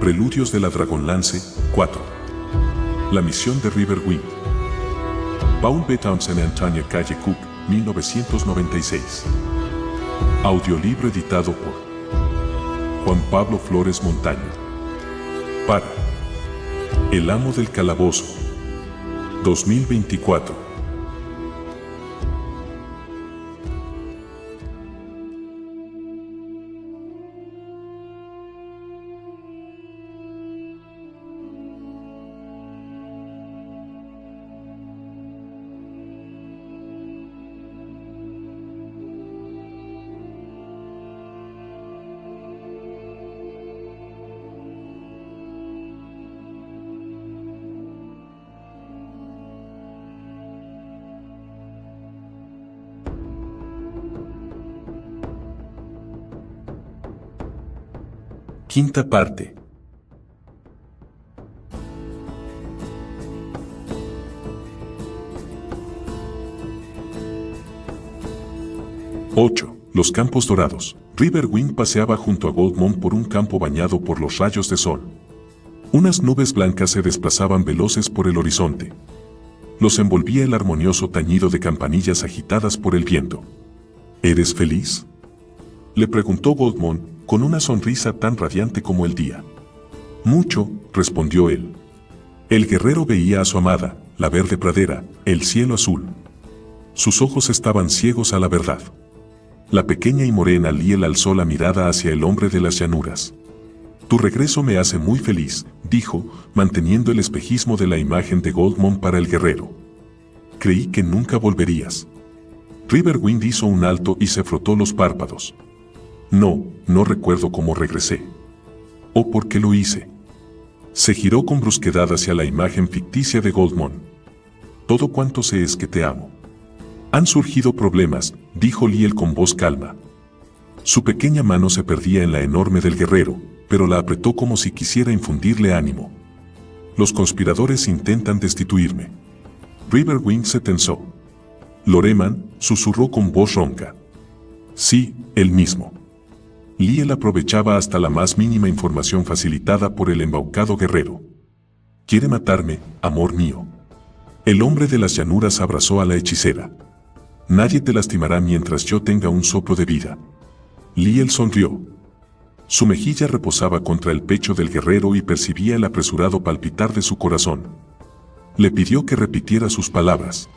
Preludios de la Dragonlance 4. La misión de Riverwind. Paul B. Townsend and Tanya Calle Cook, 1996. Audiolibro editado por Juan Pablo Flores Montaño. Para El Amo del Calabozo 2024. Quinta parte. Los campos dorados. Riverwind paseaba junto a Goldmont por un campo bañado por los rayos de sol. Unas nubes blancas se desplazaban veloces por el horizonte. Los envolvía el armonioso tañido de campanillas agitadas por el viento. ¿Eres feliz?, le preguntó Goldmont, con una sonrisa tan radiante como el día. Mucho, respondió él. El guerrero veía a su amada, la verde pradera, el cielo azul. Sus ojos estaban ciegos a la verdad. La pequeña y morena Liel alzó la mirada hacia el hombre de las llanuras. Tu regreso me hace muy feliz, dijo, manteniendo el espejismo de la imagen de Goldmont para el guerrero. Creí que nunca volverías. Riverwind hizo un alto y se frotó los párpados. No recuerdo cómo regresé. ¿O por qué lo hice? Se giró con brusquedad hacia la imagen ficticia de Goldmont. Todo cuanto sé es que te amo. Han surgido problemas, dijo Liel con voz calma. Su pequeña mano se perdía en la enorme del guerrero, pero la apretó como si quisiera infundirle ánimo. Los conspiradores intentan destituirme. Riverwind se tensó. Loreman susurró con voz ronca. Sí, él mismo. Liel aprovechaba hasta la más mínima información facilitada por el embaucado guerrero. Quiere matarme, amor mío. El hombre de las llanuras abrazó a la hechicera. Nadie te lastimará mientras yo tenga un soplo de vida. Liel sonrió. Su mejilla reposaba contra el pecho del guerrero y percibía el apresurado palpitar de su corazón. Le pidió que repitiera sus palabras.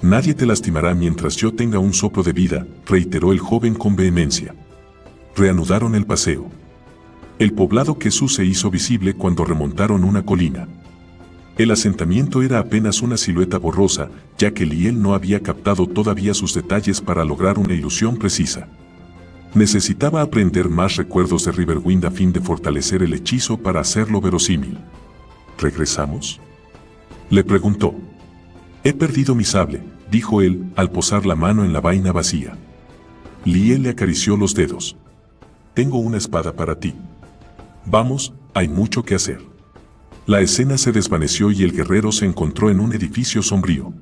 Nadie te lastimará mientras yo tenga un soplo de vida, reiteró el joven con vehemencia. Reanudaron el paseo. El poblado Quesú se hizo visible cuando remontaron una colina. El asentamiento era apenas una silueta borrosa, ya que Liel no había captado todavía sus detalles para lograr una ilusión precisa. Necesitaba aprender más recuerdos de Riverwind a fin de fortalecer el hechizo para hacerlo verosímil. ¿Regresamos?, le preguntó. He perdido mi sable, dijo él, al posar la mano en la vaina vacía. Liel le acarició los dedos. Tengo una espada para ti. Vamos, hay mucho que hacer. La escena se desvaneció y el guerrero se encontró en un edificio sombrío.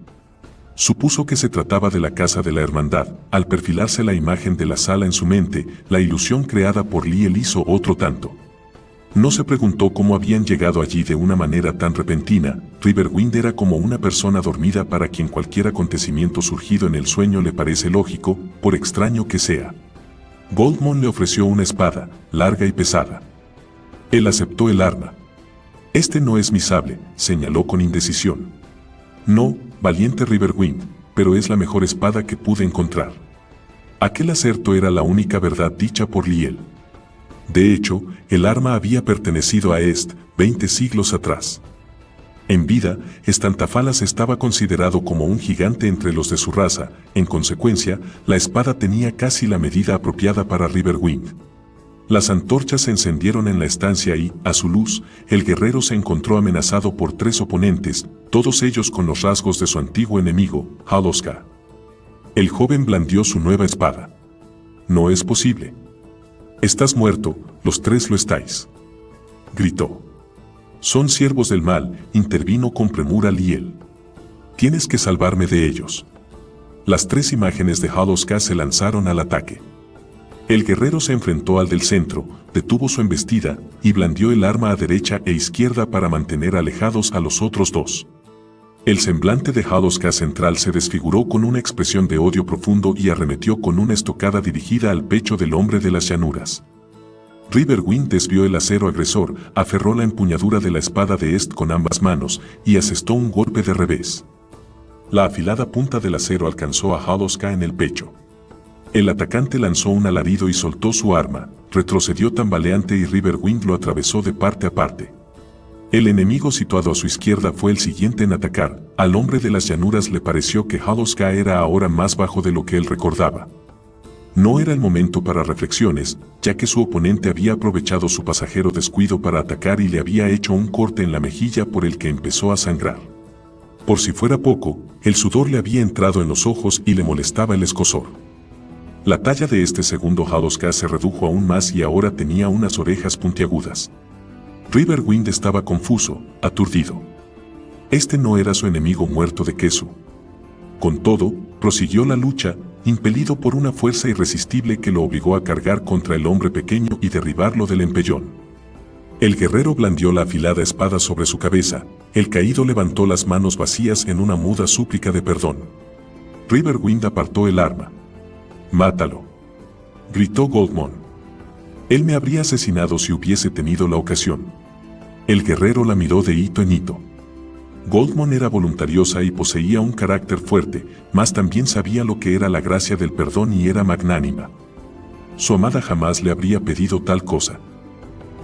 Supuso que se trataba de la casa de la hermandad. Al perfilarse la imagen de la sala en su mente, la ilusión creada por Liel hizo otro tanto. No se preguntó cómo habían llegado allí de una manera tan repentina. Riverwind era como una persona dormida para quien cualquier acontecimiento surgido en el sueño le parece lógico, por extraño que sea. Goldmont le ofreció una espada, larga y pesada. Él aceptó el arma. Este no es mi sable, señaló con indecisión. No, valiente Riverwind, pero es la mejor espada que pude encontrar. Aquel acerto era la única verdad dicha por Liel. De hecho, el arma había pertenecido a 20 siglos atrás. En vida, Estantafalas estaba considerado como un gigante entre los de su raza. En consecuencia, la espada tenía casi la medida apropiada para Riverwind. Las antorchas se encendieron en la estancia y, a su luz, el guerrero se encontró amenazado por 3 oponentes, todos ellos con los rasgos de su antiguo enemigo, Haloska. El joven blandió su nueva espada. No es posible. Estás muerto, los 3 lo estáis, gritó. Son siervos del mal, intervino con premura Liel. Tienes que salvarme de ellos. Las 3 imágenes de Haloska se lanzaron al ataque. El guerrero se enfrentó al del centro, detuvo su embestida y blandió el arma a derecha e izquierda para mantener alejados a los otros dos. El semblante de Haloska central se desfiguró con una expresión de odio profundo y arremetió con una estocada dirigida al pecho del hombre de las llanuras. Riverwind desvió el acero agresor, aferró la empuñadura de la espada de Est con ambas manos y asestó un golpe de revés. La afilada punta del acero alcanzó a Haloska en el pecho. El atacante lanzó un alarido y soltó su arma, retrocedió tambaleante y Riverwind lo atravesó de parte a parte. El enemigo situado a su izquierda fue el siguiente en atacar. Al hombre de las llanuras le pareció que Haloska era ahora más bajo de lo que él recordaba. No era el momento para reflexiones, ya que su oponente había aprovechado su pasajero descuido para atacar y le había hecho un corte en la mejilla por el que empezó a sangrar. Por si fuera poco, el sudor le había entrado en los ojos y le molestaba el escozor. La talla de este segundo Haloska se redujo aún más y ahora tenía unas orejas puntiagudas. Riverwind estaba confuso, aturdido. Este no era su enemigo muerto de queso. Con todo, prosiguió la lucha, impelido por una fuerza irresistible que lo obligó a cargar contra el hombre pequeño y derribarlo del empellón. El guerrero blandió la afilada espada sobre su cabeza, el caído levantó las manos vacías en una muda súplica de perdón. Riverwind apartó el arma. «Mátalo», gritó Goldmon. Él me habría asesinado si hubiese tenido la ocasión. El guerrero la miró de hito en hito. Goldmon era voluntariosa y poseía un carácter fuerte, mas también sabía lo que era la gracia del perdón y era magnánima. Su amada jamás le habría pedido tal cosa.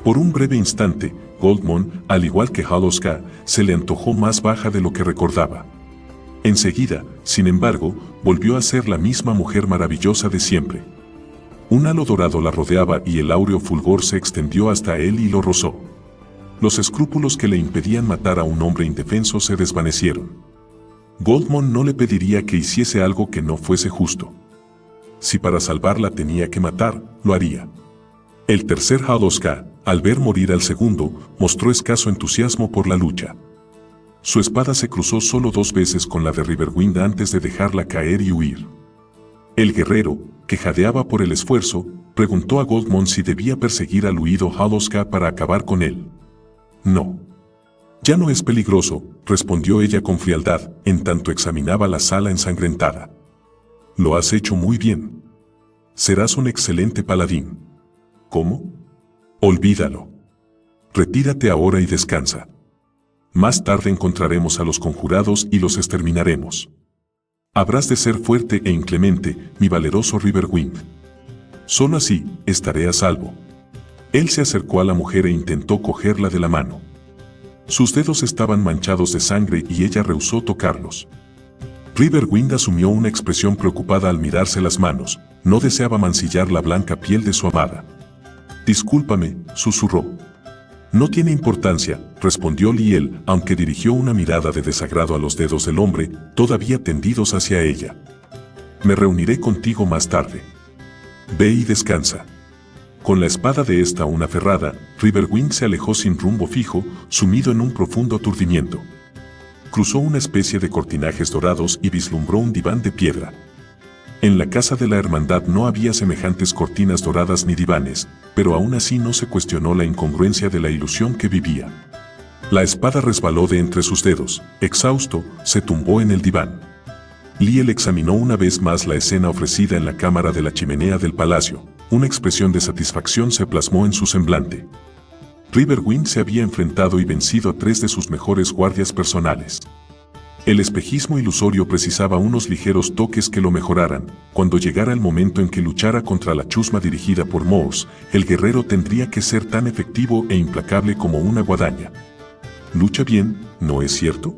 Por un breve instante, Goldmon, al igual que Haloska, se le antojó más baja de lo que recordaba. Enseguida, sin embargo, volvió a ser la misma mujer maravillosa de siempre. Un halo dorado la rodeaba y el áureo fulgor se extendió hasta él y lo rozó. Los escrúpulos que le impedían matar a un hombre indefenso se desvanecieron. Goldmon no le pediría que hiciese algo que no fuese justo. Si para salvarla tenía que matar, lo haría. El tercer Haloska, al ver morir al segundo, mostró escaso entusiasmo por la lucha. Su espada se cruzó solo 2 veces con la de Riverwind antes de dejarla caer y huir. El guerrero, que jadeaba por el esfuerzo, preguntó a Goldmon si debía perseguir al huido Haloska para acabar con él. «No. Ya no es peligroso», respondió ella con frialdad, en tanto examinaba la sala ensangrentada. «Lo has hecho muy bien. Serás un excelente paladín». «¿Cómo?» «Olvídalo. Retírate ahora y descansa. Más tarde encontraremos a los conjurados y los exterminaremos. Habrás de ser fuerte e inclemente, mi valeroso Riverwind. Solo así, estaré a salvo». Él se acercó a la mujer e intentó cogerla de la mano. Sus dedos estaban manchados de sangre y ella rehusó tocarlos. Riverwind asumió una expresión preocupada al mirarse las manos, no deseaba mancillar la blanca piel de su amada. «Discúlpame», susurró. «No tiene importancia», respondió Liel, aunque dirigió una mirada de desagrado a los dedos del hombre, todavía tendidos hacia ella. «Me reuniré contigo más tarde. Ve y descansa». Con la espada de esta aún aferrada, Riverwind se alejó sin rumbo fijo, sumido en un profundo aturdimiento. Cruzó una especie de cortinajes dorados y vislumbró un diván de piedra. En la casa de la hermandad no había semejantes cortinas doradas ni divanes, pero aún así no se cuestionó la incongruencia de la ilusión que vivía. La espada resbaló de entre sus dedos, exhausto, se tumbó en el diván. Liel examinó una vez más la escena ofrecida en la cámara de la chimenea del palacio. Una expresión de satisfacción se plasmó en su semblante. Riverwind se había enfrentado y vencido a 3 de sus mejores guardias personales. El espejismo ilusorio precisaba unos ligeros toques que lo mejoraran. Cuando llegara el momento en que luchara contra la chusma dirigida por Morse, el guerrero tendría que ser tan efectivo e implacable como una guadaña. «Lucha bien, ¿no es cierto?»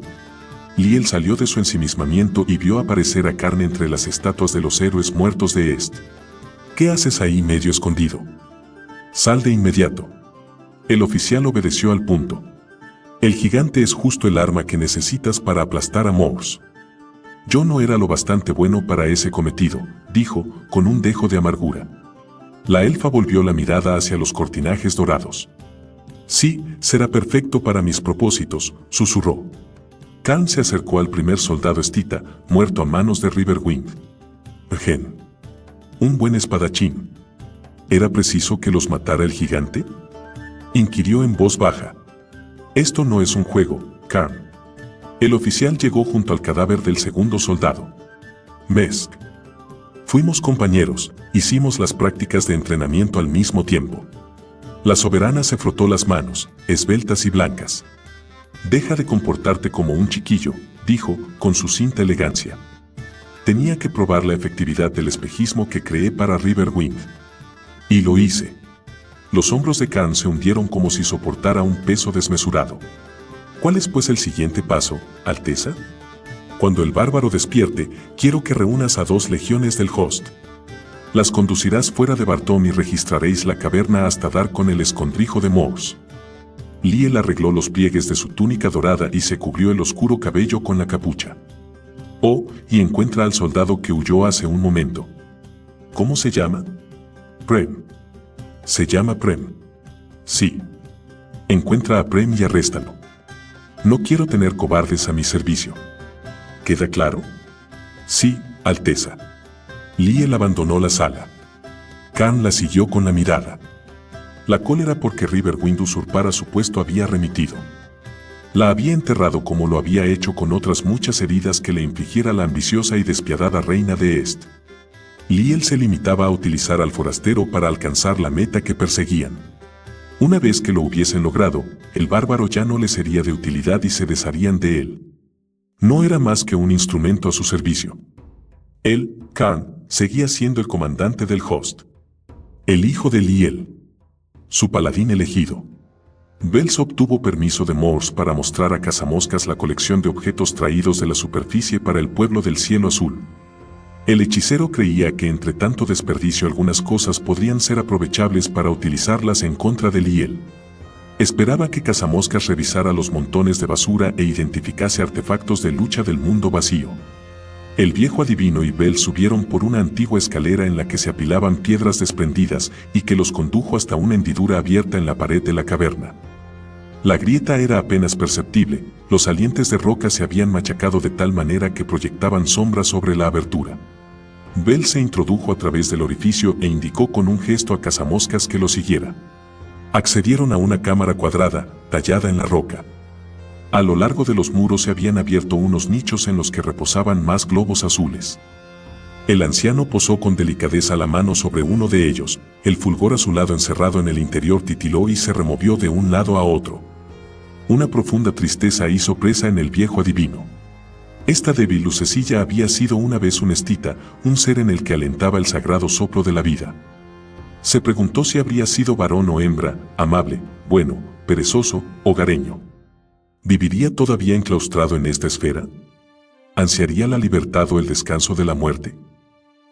Liel salió de su ensimismamiento y vio aparecer a Karn entre las estatuas de los héroes muertos de Est. «¿Qué haces ahí medio escondido? Sal de inmediato». El oficial obedeció al punto. «El gigante es justo el arma que necesitas para aplastar a Morse». «Yo no era lo bastante bueno para ese cometido», dijo, con un dejo de amargura. La elfa volvió la mirada hacia los cortinajes dorados. «Sí, será perfecto para mis propósitos», susurró. Karn se acercó al primer soldado estita, muerto a manos de Riverwind. «Gen. Un buen espadachín. ¿Era preciso que los matara el gigante?, inquirió en voz baja. Esto no es un juego, Karn. El oficial llegó junto al cadáver del segundo soldado. Mesk. Fuimos compañeros, hicimos las prácticas de entrenamiento al mismo tiempo. La soberana se frotó las manos, esbeltas y blancas. Deja de comportarte como un chiquillo, dijo, con sucinta elegancia. Tenía que probar la efectividad del espejismo que creé para Riverwind. Y lo hice. Los hombros de Karn se hundieron como si soportara un peso desmesurado. ¿Cuál es pues el siguiente paso, Alteza? Cuando el bárbaro despierte, quiero que reúnas a 2 legiones del host. Las conducirás fuera de Bartom y registraréis la caverna hasta dar con el escondrijo de Morse. Liel arregló los pliegues de su túnica dorada y se cubrió el oscuro cabello con la capucha. Oh, y encuentra al soldado que huyó hace un momento. ¿Cómo se llama? Prem. Se llama Prem. Sí. Encuentra a Prem y arréstalo. No quiero tener cobardes a mi servicio. ¿Queda claro? Sí, Alteza. Liel abandonó la sala. Karn la siguió con la mirada. La cólera porque Riverwind usurpara su puesto había remitido. La había enterrado como lo había hecho con otras muchas heridas que le infligiera la ambiciosa y despiadada reina de Est. Liel se limitaba a utilizar al forastero para alcanzar la meta que perseguían. Una vez que lo hubiesen logrado, el bárbaro ya no le sería de utilidad y se desharían de él. No era más que un instrumento a su servicio. Él, Karn, seguía siendo el comandante del host. El hijo de Liel. Su paladín elegido. Bells obtuvo permiso de Morse para mostrar a Cazamoscas la colección de objetos traídos de la superficie para el pueblo del cielo azul. El hechicero creía que entre tanto desperdicio algunas cosas podrían ser aprovechables para utilizarlas en contra de Liel. Esperaba que Cazamoscas revisara los montones de basura e identificase artefactos de lucha del mundo vacío. El viejo adivino y Bells subieron por una antigua escalera en la que se apilaban piedras desprendidas y que los condujo hasta una hendidura abierta en la pared de la caverna. La grieta era apenas perceptible, los salientes de roca se habían machacado de tal manera que proyectaban sombras sobre la abertura. Bells se introdujo a través del orificio e indicó con un gesto a Cazamoscas que lo siguiera. Accedieron a una cámara cuadrada, tallada en la roca. A lo largo de los muros se habían abierto unos nichos en los que reposaban más globos azules. El anciano posó con delicadeza la mano sobre uno de ellos, el fulgor azulado encerrado en el interior titiló y se removió de un lado a otro. Una profunda tristeza hizo presa en el viejo adivino. Esta débil lucecilla había sido una vez un estita, un ser en el que alentaba el sagrado soplo de la vida. Se preguntó si habría sido varón o hembra, amable, bueno, perezoso, hogareño. ¿Viviría todavía enclaustrado en esta esfera? ¿Ansiaría la libertad o el descanso de la muerte?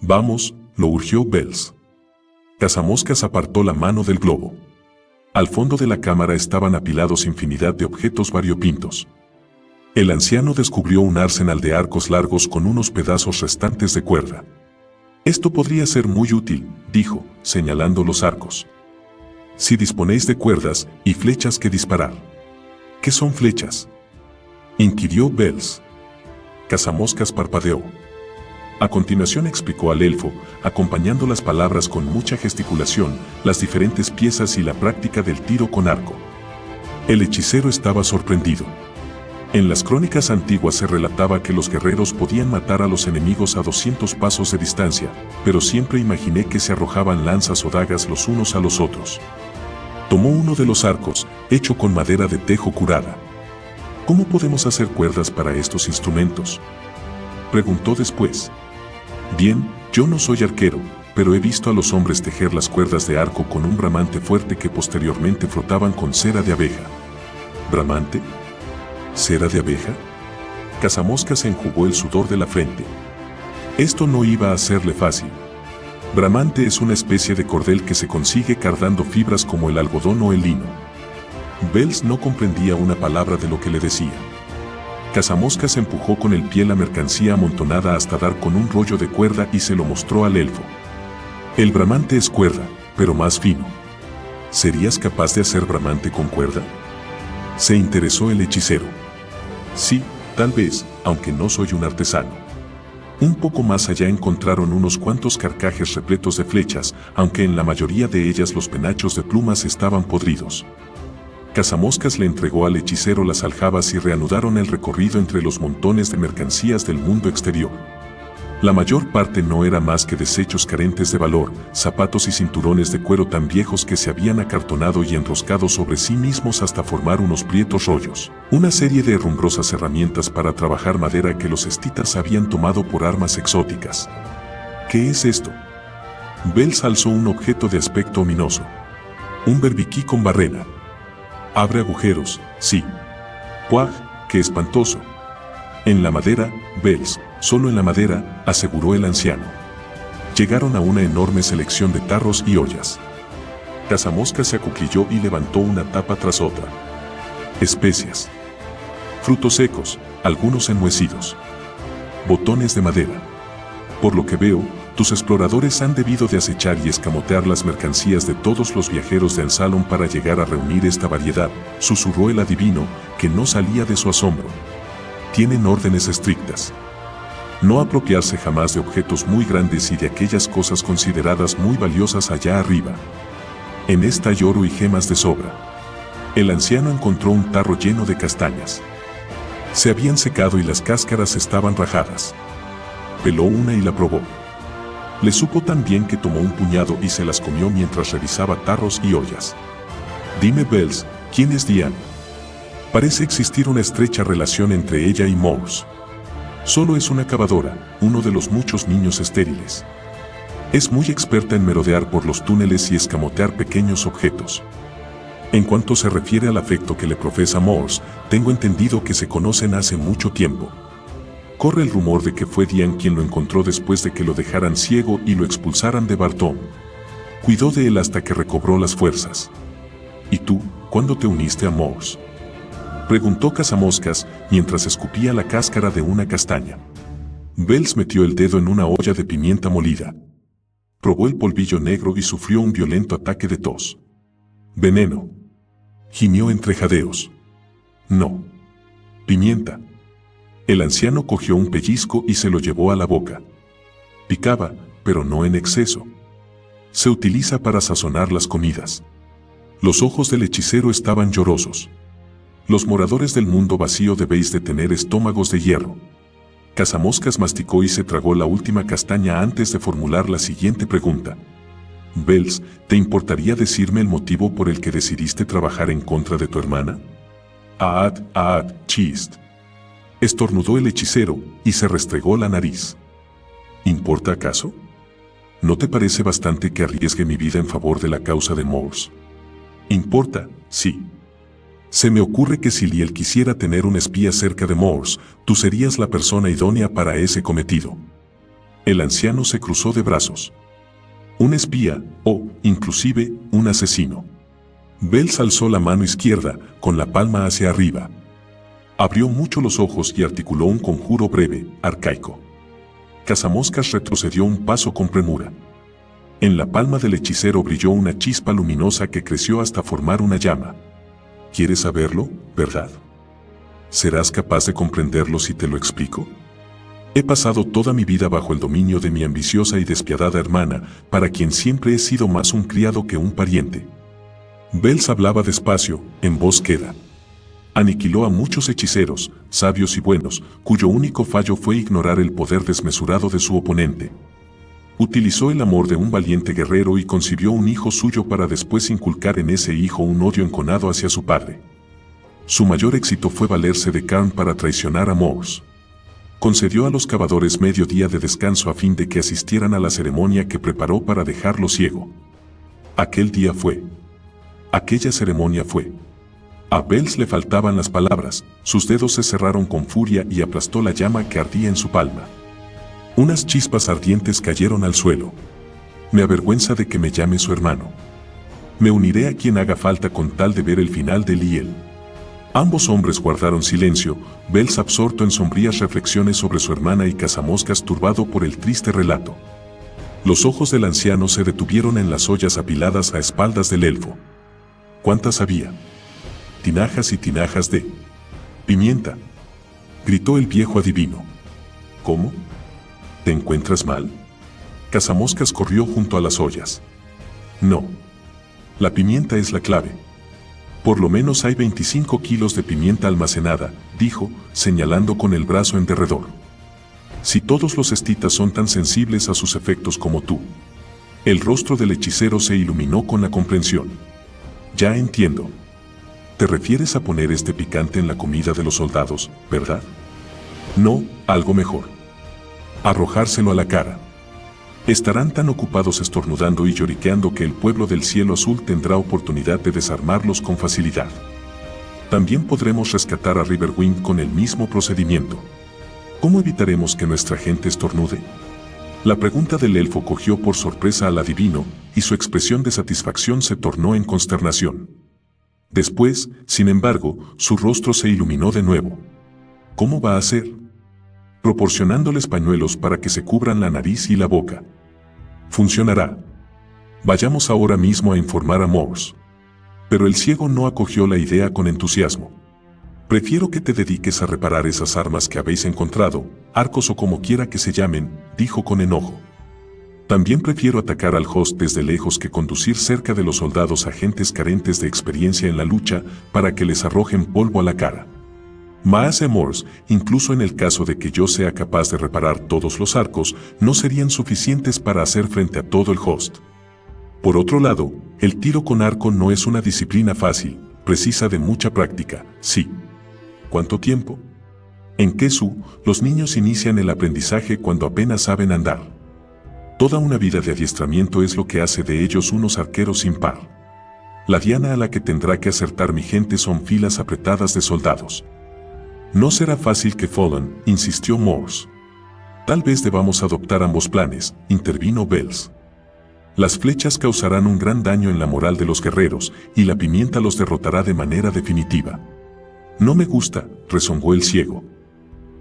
Vamos, lo urgió Bells. Cazamoscas apartó la mano del globo. Al fondo de la cámara estaban apilados infinidad de objetos variopintos. El anciano descubrió un arsenal de arcos largos con unos pedazos restantes de cuerda. Esto podría ser muy útil, dijo, señalando los arcos. Si disponéis de cuerdas y flechas que disparar. ¿Qué son flechas?, inquirió Bells. Cazamoscas parpadeó. A continuación explicó al elfo, acompañando las palabras con mucha gesticulación, las diferentes piezas y la práctica del tiro con arco. El hechicero estaba sorprendido. En las crónicas antiguas se relataba que los guerreros podían matar a los enemigos a 200 pasos de distancia, pero siempre imaginé que se arrojaban lanzas o dagas los unos a los otros. Tomó uno de los arcos, hecho con madera de tejo curada. ¿Cómo podemos hacer cuerdas para estos instrumentos?, preguntó después. Bien, yo no soy arquero, pero he visto a los hombres tejer las cuerdas de arco con un bramante fuerte que posteriormente frotaban con cera de abeja. ¿Bramante? ¿Cera de abeja? Cazamoscas se enjugó el sudor de la frente. Esto no iba a serle fácil. Bramante es una especie de cordel que se consigue cardando fibras como el algodón o el lino. Bells no comprendía una palabra de lo que le decía. Cazamoscas empujó con el pie la mercancía amontonada hasta dar con un rollo de cuerda y se lo mostró al elfo. El bramante es cuerda, pero más fino. ¿Serías capaz de hacer bramante con cuerda?, se interesó el hechicero. Sí, tal vez, aunque no soy un artesano. Un poco más allá encontraron unos cuantos carcajes repletos de flechas, aunque en la mayoría de ellas los penachos de plumas estaban podridos. Cazamoscas le entregó al hechicero las aljabas y reanudaron el recorrido entre los montones de mercancías del mundo exterior. La mayor parte no era más que desechos carentes de valor, zapatos y cinturones de cuero tan viejos que se habían acartonado y enroscado sobre sí mismos hasta formar unos prietos rollos. Una serie de herrumbrosas herramientas para trabajar madera que los escitas habían tomado por armas exóticas. ¿Qué es esto? Bells alzó un objeto de aspecto ominoso. Un berbiquí con barrena. Abre agujeros, sí. ¡Puaj! ¡Qué espantoso! En la madera, Bells, solo en la madera, aseguró el anciano. Llegaron a una enorme selección de tarros y ollas. Cazamoscas se acuclilló y levantó una tapa tras otra. Especias. Frutos secos, algunos enmohecidos. Botones de madera. Por lo que veo, tus exploradores han debido de acechar y escamotear las mercancías de todos los viajeros de Ansalon para llegar a reunir esta variedad, susurró el adivino, que no salía de su asombro. Tienen órdenes estrictas. No apropiarse jamás de objetos muy grandes y de aquellas cosas consideradas muy valiosas allá arriba. En esta hay oro y gemas de sobra. El anciano encontró un tarro lleno de castañas. Se habían secado y las cáscaras estaban rajadas. Peló una y la probó. Le supo tan bien que tomó un puñado y se las comió mientras revisaba tarros y ollas. Dime, Bells, ¿quién es Diane? Parece existir una estrecha relación entre ella y Morse. Solo es una cavadora, uno de los muchos niños estériles. Es muy experta en merodear por los túneles y escamotear pequeños objetos. En cuanto se refiere al afecto que le profesa Morse, tengo entendido que se conocen hace mucho tiempo. Corre el rumor de que fue Diane quien lo encontró después de que lo dejaran ciego y lo expulsaran de Barton. Cuidó de él hasta que recobró las fuerzas. ¿Y tú, cuándo te uniste a Morse?, preguntó Cazamoscas mientras escupía la cáscara de una castaña. Bells metió el dedo en una olla de pimienta molida. Probó el polvillo negro y sufrió un violento ataque de tos. Veneno. Gimió entre jadeos. No. Pimienta. El anciano cogió un pellizco y se lo llevó a la boca. Picaba, pero no en exceso. Se utiliza para sazonar las comidas. Los ojos del hechicero estaban llorosos. Los moradores del mundo vacío debéis de tener estómagos de hierro. Cazamoscas masticó y se tragó la última castaña antes de formular la siguiente pregunta. Bells, ¿te importaría decirme el motivo por el que decidiste trabajar en contra de tu hermana? Chist. Estornudó el hechicero y se restregó la nariz. ¿Importa acaso? ¿No te parece bastante que arriesgue mi vida en favor de la causa de Morse? Importa, sí. Se me ocurre que si Liel quisiera tener un espía cerca de Morse, tú serías la persona idónea para ese cometido. El anciano se cruzó de brazos. Un espía, o, inclusive, un asesino. Bells alzó la mano izquierda, con la palma hacia arriba. Abrió mucho los ojos y articuló un conjuro breve, arcaico. Cazamoscas retrocedió un paso con premura. En la palma del hechicero brilló una chispa luminosa que creció hasta formar una llama. ¿Quieres saberlo, verdad? ¿Serás capaz de comprenderlo si te lo explico? He pasado toda mi vida bajo el dominio de mi ambiciosa y despiadada hermana, para quien siempre he sido más un criado que un pariente. Bells hablaba despacio, en voz queda. Aniquiló a muchos hechiceros, sabios y buenos, cuyo único fallo fue ignorar el poder desmesurado de su oponente. Utilizó el amor de un valiente guerrero y concibió un hijo suyo para después inculcar en ese hijo un odio enconado hacia su padre. Su mayor éxito fue valerse de Karn para traicionar a Morse. Concedió a los cavadores medio día de descanso a fin de que asistieran a la ceremonia que preparó para dejarlo ciego. Aquella ceremonia fue. A Bells le faltaban las palabras, sus dedos se cerraron con furia y aplastó la llama que ardía en su palma. Unas chispas ardientes cayeron al suelo. Me avergüenza de que me llame su hermano. Me uniré a quien haga falta con tal de ver el final de Liel. Ambos hombres guardaron silencio, Bells absorto en sombrías reflexiones sobre su hermana y Cazamoscas turbado por el triste relato. Los ojos del anciano se detuvieron en las ollas apiladas a espaldas del elfo. ¿Cuántas había? Tinajas y tinajas de pimienta, gritó el viejo adivino. ¿Cómo? ¿Te encuentras mal? Cazamoscas corrió junto a las ollas. No. La pimienta es la clave. Por lo menos hay 25 kilos de pimienta almacenada, dijo, señalando con el brazo en derredor. Si todos los estitas son tan sensibles a sus efectos como tú. El rostro del hechicero se iluminó con la comprensión. Ya entiendo. Te refieres a poner este picante en la comida de los soldados, ¿verdad? No, algo mejor. Arrojárselo a la cara. Estarán tan ocupados estornudando y lloriqueando que el pueblo del cielo azul tendrá oportunidad de desarmarlos con facilidad. También podremos rescatar a Riverwind con el mismo procedimiento. ¿Cómo evitaremos que nuestra gente estornude? La pregunta del elfo cogió por sorpresa al adivino, y su expresión de satisfacción se tornó en consternación. Después, sin embargo, su rostro se iluminó de nuevo. ¿Cómo va a ser? Proporcionándoles pañuelos para que se cubran la nariz y la boca. Funcionará. Vayamos ahora mismo a informar a Morse. Pero el ciego no acogió la idea con entusiasmo. Prefiero que te dediques a reparar esas armas que habéis encontrado, arcos o como quiera que se llamen, dijo con enojo. También prefiero atacar al host desde lejos que conducir cerca de los soldados a gentes carentes de experiencia en la lucha para que les arrojen polvo a la cara. Maese Morse, incluso en el caso de que yo sea capaz de reparar todos los arcos, no serían suficientes para hacer frente a todo el host. Por otro lado, el tiro con arco no es una disciplina fácil, precisa de mucha práctica, sí. ¿Cuánto tiempo? En Kesu, los niños inician el aprendizaje cuando apenas saben andar. Toda una vida de adiestramiento es lo que hace de ellos unos arqueros sin par. La diana a la que tendrá que acertar mi gente son filas apretadas de soldados. No será fácil que Fallen, insistió Morse. Tal vez debamos adoptar ambos planes, intervino Bells. Las flechas causarán un gran daño en la moral de los guerreros, y la pimienta los derrotará de manera definitiva. No me gusta, rezongó el ciego.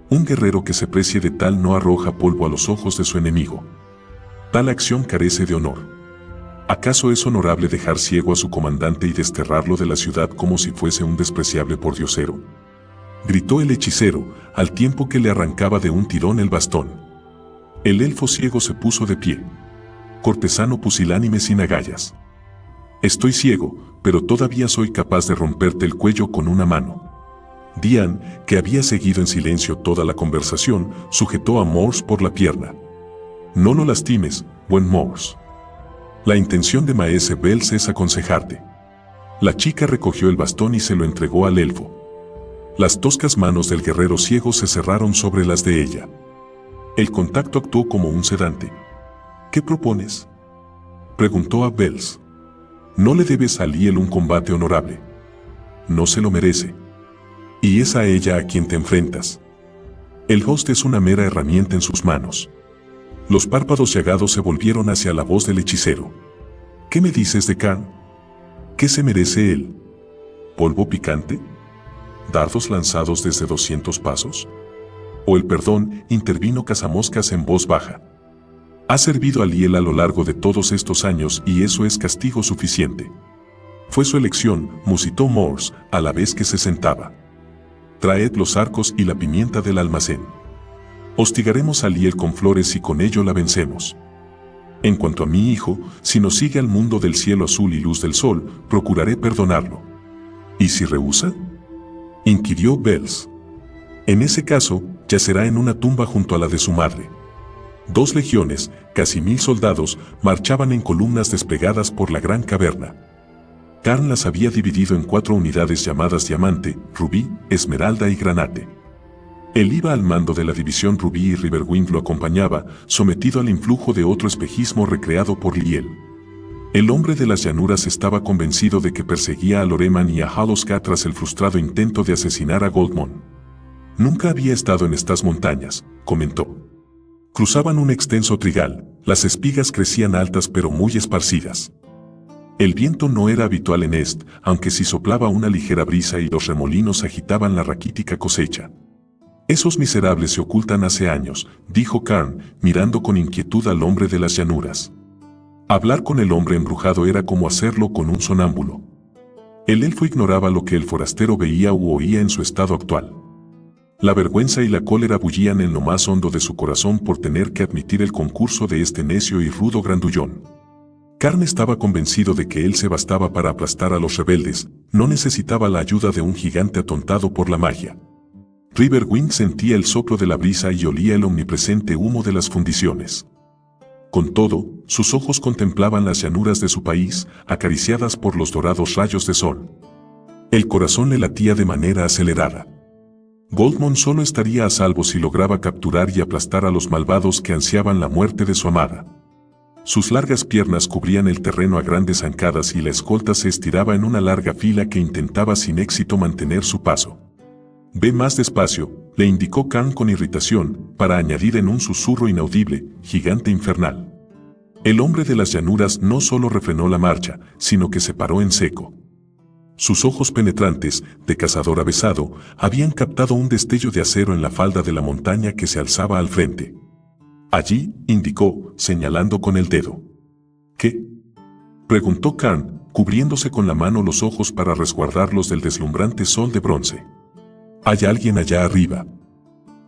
Un guerrero que se precie de tal no arroja polvo a los ojos de su enemigo. Tal acción carece de honor. ¿Acaso es honorable dejar ciego a su comandante y desterrarlo de la ciudad como si fuese un despreciable pordiosero? Gritó el hechicero, al tiempo que le arrancaba de un tirón el bastón. El elfo ciego se puso de pie. Cortesano pusilánime sin agallas. Estoy ciego, pero todavía soy capaz de romperte el cuello con una mano. Dian, que había seguido en silencio toda la conversación, sujetó a Morse por la pierna. No lo lastimes, buen Morse. La intención de Maese Bells es aconsejarte. La chica recogió el bastón y se lo entregó al elfo. Las toscas manos del guerrero ciego se cerraron sobre las de ella. El contacto actuó como un sedante. ¿Qué propones? Preguntó a Bells. No le debes a Liel un combate honorable. No se lo merece. Y es a ella a quien te enfrentas. El host es una mera herramienta en sus manos. Los párpados llagados se volvieron hacia la voz del hechicero. ¿Qué me dices de Khan? ¿Qué se merece él? ¿Polvo picante? ¿Dardos lanzados desde 200 pasos? ¿O el perdón? Intervino Cazamoscas en voz baja. Ha servido a Liel a lo largo de todos estos años y eso es castigo suficiente. Fue su elección, musitó Morse, a la vez que se sentaba. Traed los arcos y la pimienta del almacén. Hostigaremos a Liel con flores y con ello la vencemos. En cuanto a mi hijo, si nos sigue al mundo del cielo azul y luz del sol, procuraré perdonarlo. ¿Y si rehúsa? Inquirió Bells. En ese caso, yacerá en una tumba junto a la de su madre. 2 legiones, casi 1000 soldados, marchaban en columnas desplegadas por la gran caverna. Karn las había dividido en 4 unidades llamadas Diamante, Rubí, Esmeralda y Granate. Él iba al mando de la división Rubí y Riverwind lo acompañaba, sometido al influjo de otro espejismo recreado por Liel. El hombre de las llanuras estaba convencido de que perseguía a Loreman y a Haloska tras el frustrado intento de asesinar a Goldmon. Nunca había estado en estas montañas, comentó. Cruzaban un extenso trigal, las espigas crecían altas pero muy esparcidas. El viento no era habitual en Est, aunque sí soplaba una ligera brisa y los remolinos agitaban la raquítica cosecha. Esos miserables se ocultan hace años, dijo Karn, mirando con inquietud al hombre de las llanuras. Hablar con el hombre embrujado era como hacerlo con un sonámbulo. El elfo ignoraba lo que el forastero veía u oía en su estado actual. La vergüenza y la cólera bullían en lo más hondo de su corazón por tener que admitir el concurso de este necio y rudo grandullón. Karn estaba convencido de que él se bastaba para aplastar a los rebeldes, no necesitaba la ayuda de un gigante atontado por la magia. Riverwind sentía el soplo de la brisa y olía el omnipresente humo de las fundiciones. Con todo, sus ojos contemplaban las llanuras de su país, acariciadas por los dorados rayos de sol. El corazón le latía de manera acelerada. Goldmon solo estaría a salvo si lograba capturar y aplastar a los malvados que ansiaban la muerte de su amada. Sus largas piernas cubrían el terreno a grandes zancadas y la escolta se estiraba en una larga fila que intentaba sin éxito mantener su paso. «Ve más despacio», le indicó Karn con irritación, para añadir en un susurro inaudible, «gigante infernal». El hombre de las llanuras no solo refrenó la marcha, sino que se paró en seco. Sus ojos penetrantes, de cazador avesado, habían captado un destello de acero en la falda de la montaña que se alzaba al frente. «Allí», indicó, señalando con el dedo. «¿Qué?», preguntó Karn, cubriéndose con la mano los ojos para resguardarlos del deslumbrante sol de bronce. «Hay alguien allá arriba.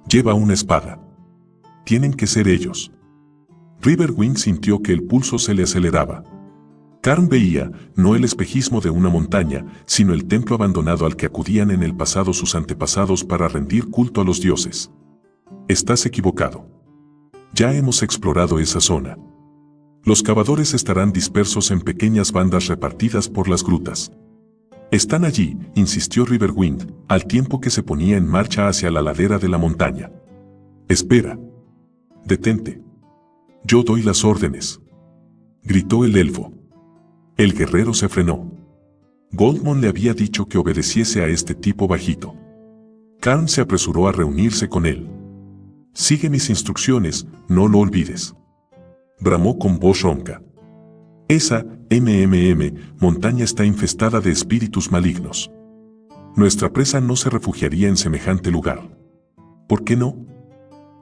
Lleva una espada. Tienen que ser ellos». Riverwind sintió que el pulso se le aceleraba. Karn veía, no el espejismo de una montaña, sino el templo abandonado al que acudían en el pasado sus antepasados para rendir culto a los dioses. «Estás equivocado. Ya hemos explorado esa zona. Los cavadores estarán dispersos en pequeñas bandas repartidas por las grutas». «Están allí», insistió Riverwind, al tiempo que se ponía en marcha hacia la ladera de la montaña. «Espera. Detente. Yo doy las órdenes», gritó el elfo. El guerrero se frenó. Goldmon le había dicho que obedeciese a este tipo bajito. Karn se apresuró a reunirse con él. «Sigue mis instrucciones, no lo olvides», bramó con voz ronca. «Esa montaña está infestada de espíritus malignos. Nuestra presa no se refugiaría en semejante lugar. ¿Por qué no?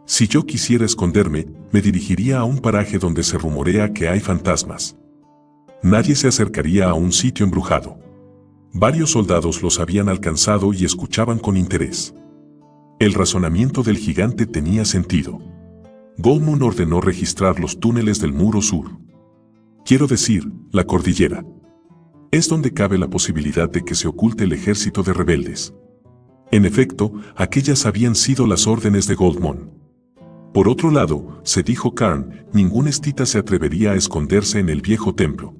Si yo quisiera esconderme, me dirigiría a un paraje donde se rumorea que hay fantasmas. Nadie se acercaría a un sitio embrujado». Varios soldados los habían alcanzado y escuchaban con interés. El razonamiento del gigante tenía sentido. Goldmon ordenó registrar los túneles del muro sur. Quiero decir, la cordillera. Es donde cabe la posibilidad de que se oculte el ejército de rebeldes. En efecto, aquellas habían sido las órdenes de Goldmon. Por otro lado, se dijo Karn, ningún escita se atrevería a esconderse en el viejo templo.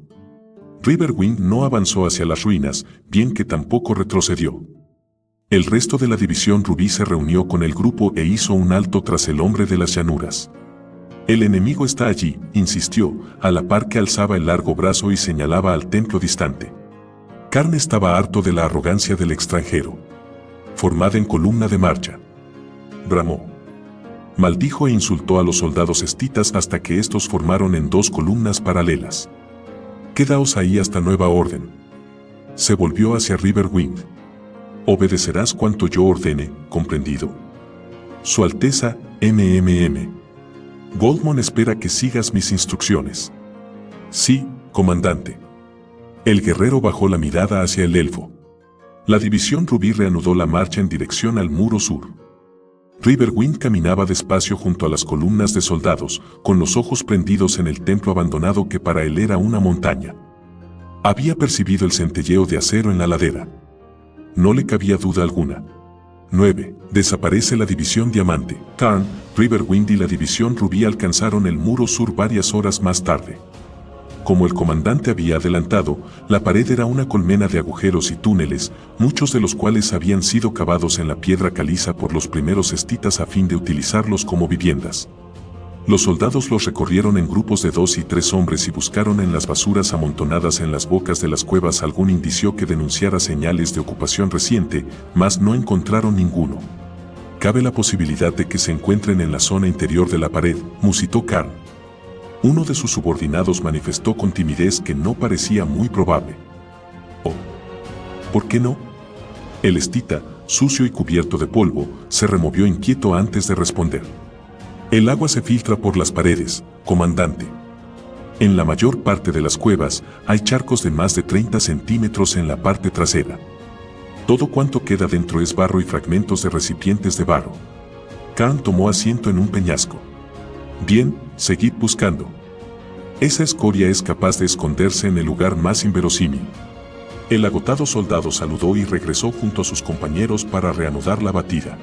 Riverwind no avanzó hacia las ruinas, bien que tampoco retrocedió. El resto de la división Rubí se reunió con el grupo e hizo un alto tras el hombre de las llanuras. «El enemigo está allí», insistió, a la par que alzaba el largo brazo y señalaba al templo distante. Karn estaba harto de la arrogancia del extranjero. «Formada en columna de marcha», bramó. Maldijo e insultó a los soldados escitas hasta que estos formaron en dos columnas paralelas. «Quedaos ahí hasta nueva orden». Se volvió hacia Riverwind. «Obedecerás cuanto yo ordene, ¿comprendido? Su Alteza, Goldmon espera que sigas mis instrucciones». «Sí, comandante». El guerrero bajó la mirada hacia el elfo. La división Rubí reanudó la marcha en dirección al muro sur. Riverwind caminaba despacio junto a las columnas de soldados, con los ojos prendidos en el templo abandonado que para él era una montaña. Había percibido el centelleo de acero en la ladera. No le cabía duda alguna. 9. Desaparece la división Diamante. Karn, Riverwind y la división Rubí alcanzaron el muro sur varias horas más tarde. Como el comandante había adelantado, la pared era una colmena de agujeros y túneles, muchos de los cuales habían sido cavados en la piedra caliza por los primeros escitas a fin de utilizarlos como viviendas. Los soldados los recorrieron en grupos de 2 y 3 hombres y buscaron en las basuras amontonadas en las bocas de las cuevas algún indicio que denunciara señales de ocupación reciente, mas no encontraron ninguno. «Cabe la posibilidad de que se encuentren en la zona interior de la pared», musitó Karn. Uno de sus subordinados manifestó con timidez que no parecía muy probable. «Oh, ¿por qué no?». El escita, sucio y cubierto de polvo, se removió inquieto antes de responder. «El agua se filtra por las paredes, comandante. En la mayor parte de las cuevas hay charcos de más de 30 centímetros en la parte trasera. Todo cuanto queda dentro es barro y fragmentos de recipientes de barro. Karn tomó asiento en un peñasco. Bien, seguid buscando. Esa escoria es capaz de esconderse en el lugar más inverosímil. El agotado soldado saludó y regresó junto a sus compañeros para reanudar la batida.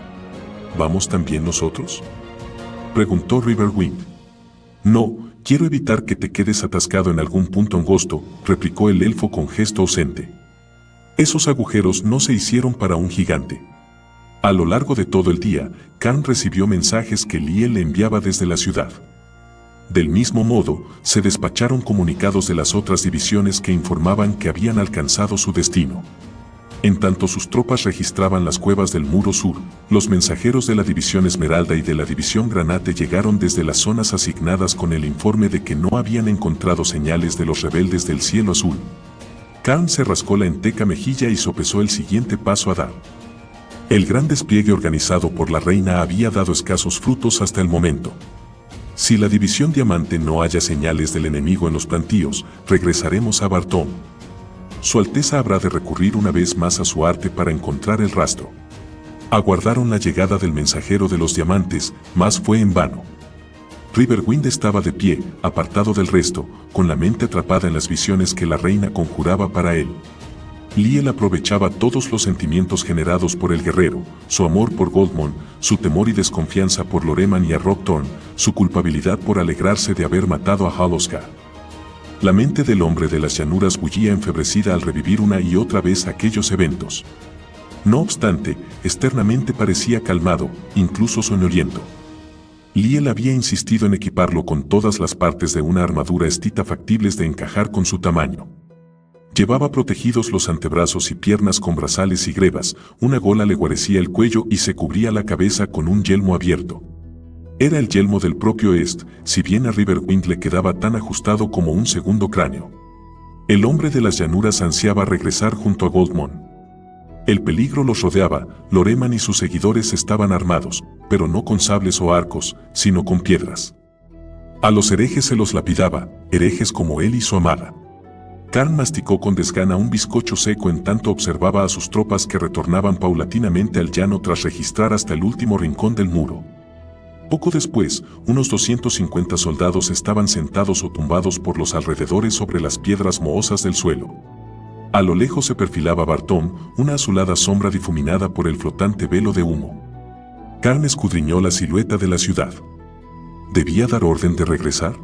¿Vamos también nosotros?, preguntó Riverwind. No, quiero evitar que te quedes atascado en algún punto angosto, replicó el elfo con gesto ausente. Esos agujeros no se hicieron para un gigante. A lo largo de todo el día, Karn recibió mensajes que Liel le enviaba desde la ciudad. Del mismo modo, se despacharon comunicados de las otras divisiones que informaban que habían alcanzado su destino. En tanto sus tropas registraban las cuevas del muro sur, los mensajeros de la División Esmeralda y de la División Granate llegaron desde las zonas asignadas con el informe de que no habían encontrado señales de los rebeldes del cielo azul. Karn se rascó la enteca mejilla y sopesó el siguiente paso a dar. El gran despliegue organizado por la reina había dado escasos frutos hasta el momento. Si la División Diamante no halla señales del enemigo en los plantíos, regresaremos a Bartón. Su Alteza habrá de recurrir una vez más a su arte para encontrar el rastro. Aguardaron la llegada del mensajero de los diamantes, mas fue en vano. Riverwind estaba de pie, apartado del resto, con la mente atrapada en las visiones que la reina conjuraba para él. Liel aprovechaba todos los sentimientos generados por el guerrero, su amor por Goldmon, su temor y desconfianza por Loreman y a Rockthorn, su culpabilidad por alegrarse de haber matado a Haloskar. La mente del hombre de las llanuras bullía enfebrecida al revivir una y otra vez aquellos eventos. No obstante, externamente parecía calmado, incluso soñoliento. Liel había insistido en equiparlo con todas las partes de una armadura estita factibles de encajar con su tamaño. Llevaba protegidos los antebrazos y piernas con brazales y grebas, una gola le guarecía el cuello y se cubría la cabeza con un yelmo abierto. Era el yelmo del propio Est, si bien a Riverwind le quedaba tan ajustado como un segundo cráneo. El hombre de las llanuras ansiaba regresar junto a Goldmon. El peligro los rodeaba, Loreman y sus seguidores estaban armados, pero no con sables o arcos, sino con piedras. A los herejes se los lapidaba, herejes como él y su amada. Karn masticó con desgana un bizcocho seco en tanto observaba a sus tropas que retornaban paulatinamente al llano tras registrar hasta el último rincón del muro. Poco después, unos 250 soldados estaban sentados o tumbados por los alrededores sobre las piedras mohosas del suelo. A lo lejos se perfilaba Bartón, una azulada sombra difuminada por el flotante velo de humo. Karn escudriñó la silueta de la ciudad. ¿Debía dar orden de regresar?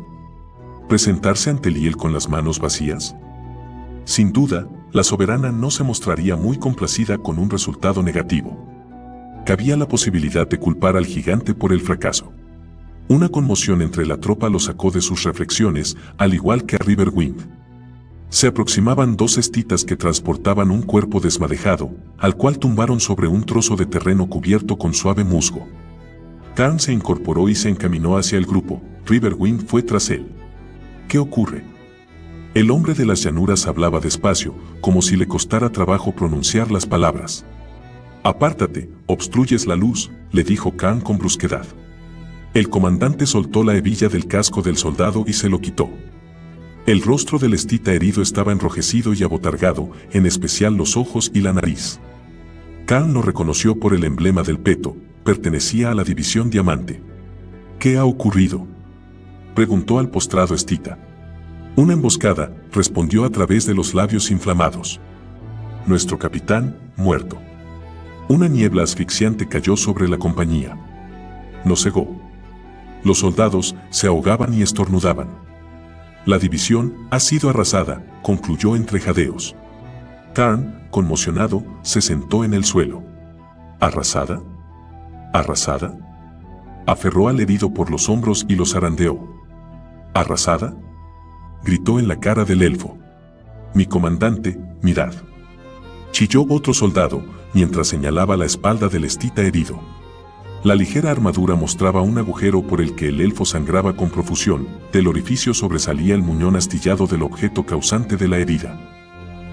¿Presentarse ante Liel con las manos vacías? Sin duda, la soberana no se mostraría muy complacida con un resultado negativo. Cabía la posibilidad de culpar al gigante por el fracaso. Una conmoción entre la tropa lo sacó de sus reflexiones, al igual que a Riverwind. Se aproximaban dos estitas que transportaban un cuerpo desmadejado, al cual tumbaron sobre un trozo de terreno cubierto con suave musgo. Karn se incorporó y se encaminó hacia el grupo. Riverwind fue tras él. ¿Qué ocurre? El hombre de las llanuras hablaba despacio, como si le costara trabajo pronunciar las palabras. «Apártate, obstruyes la luz», le dijo Karn con brusquedad. El comandante soltó la hebilla del casco del soldado y se lo quitó. El rostro del estita herido estaba enrojecido y abotargado, en especial los ojos y la nariz. Karn lo reconoció por el emblema del peto, pertenecía a la División Diamante. «¿Qué ha ocurrido?», preguntó al postrado estita. «Una emboscada», respondió a través de los labios inflamados. «Nuestro capitán, muerto». Una niebla asfixiante cayó sobre la compañía. Nos cegó. Los soldados se ahogaban y estornudaban. La división ha sido arrasada, concluyó entre jadeos. Karn, conmocionado, se sentó en el suelo. ¿Arrasada? ¿Arrasada? Aferró al herido por los hombros y lo zarandeó. ¿Arrasada?, gritó en la cara del elfo. «Mi comandante, mirad», chilló otro soldado, mientras señalaba la espalda del estita herido. La ligera armadura mostraba un agujero por el que el elfo sangraba con profusión, del orificio sobresalía el muñón astillado del objeto causante de la herida.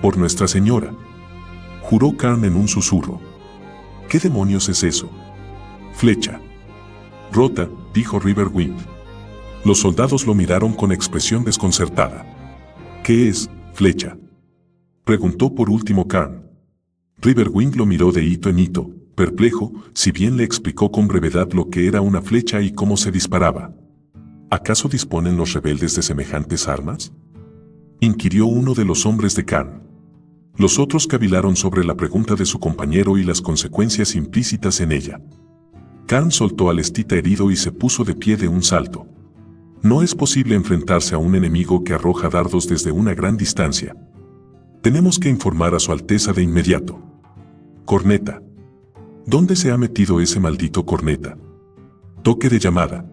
«Por Nuestra Señora», juró Karn en un susurro. «¿Qué demonios es eso?». «Flecha». «Rota», dijo Riverwind. Los soldados lo miraron con expresión desconcertada. «¿Qué es, flecha?», preguntó por último Karn. Riverwind lo miró de hito en hito, perplejo, si bien le explicó con brevedad lo que era una flecha y cómo se disparaba. ¿Acaso disponen los rebeldes de semejantes armas?, inquirió uno de los hombres de Khan. Los otros cavilaron sobre la pregunta de su compañero y las consecuencias implícitas en ella. Khan soltó al estita herido y se puso de pie de un salto. No es posible enfrentarse a un enemigo que arroja dardos desde una gran distancia. Tenemos que informar a su Alteza de inmediato. Corneta. ¿Dónde se ha metido ese maldito corneta? Toque de llamada.